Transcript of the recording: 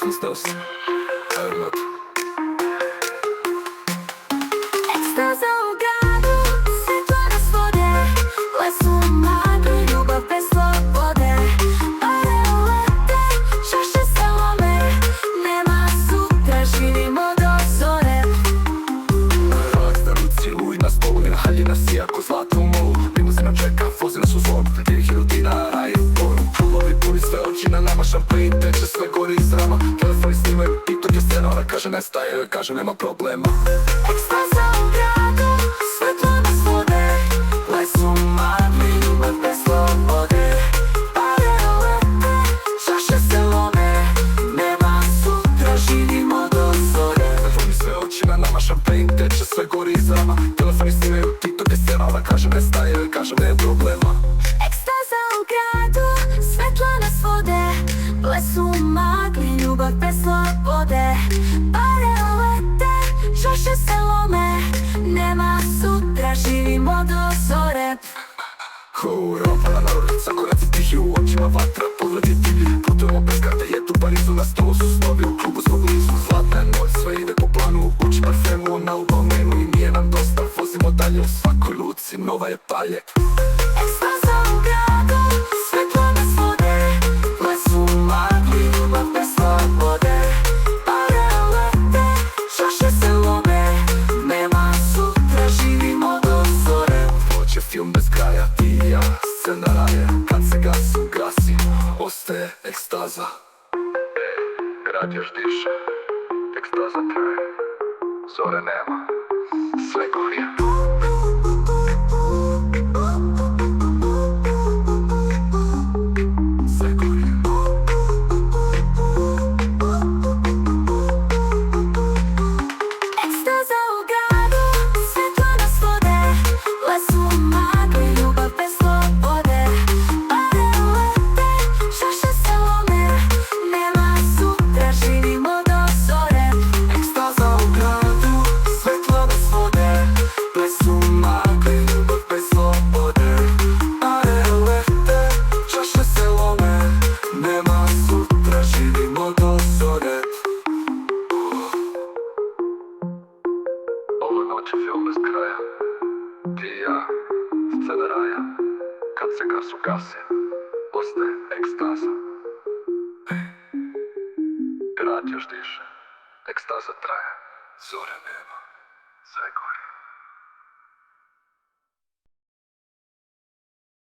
Христос. Екстаза у граду, світло на своде, лесу магли, любов без свободи. Паралете, чаще соломи, нема сутра, живімо до зорі. Стару цілуй нас половина, халі нас як у златому. Лімузина чека, вози нас у злом, тільки людина рає впору. Лови пулі свої очі на нама, шампейн тече свої гори із рама. Телефон сніме, і тоді сцена, вона каже не стає, каже нема проблема. Екстаза у граду, світло на своде, лесу магли, любов без свободи. Паралете, чаще соломи, нема сутра, живімо до зорі. Телефон свої очі на нама, шампейн тече свої гори із рама. Телефон сніме, і тоді сцена, вона каже не стає, каже не проблема. Екстаза у граду, світло на своде, лесу магли, любов без свободи. Паралете, чаще соломи, нема сутра, живімо до зорі. Europa na narod, sakurac i tihi u očima vatra povrediti. Putujemo bez karta, jedu Parizu, na stolu su snovi u klubu zbog blizu. Zlatna je noć, sve ide po planu, uči parfemu na albumenu i nije nam dosta. Vozimo dalje u svakoj luci, nova je palje. Екстаза у граду, світло на своде, лесу магли, любов без свободи. Паралете, чаще соломи, нема сутра, живімо до зорі. Hoće film bez kraja, ti i ja, scena raje. Kad se gas ugasi, ostaje ekstaza. Grad još diše, ekstaza traje, zore nema, sve gorije. Sve gorije. Екстаза у граду, світло на своде, лесу магли, любов без свободи. Паралете, чаще соломи, нема сутра, живімо до зорі. Екстаза у граду, світло на своде, лесу магли, любов без свободи. Паралете, чаще соломи, нема сутра, живімо до зорі. Ove noći film bez kraja, ti i ja, scena raja. Kad se gas ugasi, ostaje ekstaza. Grad još diše, ekstaza traje, zore nema, sve gore.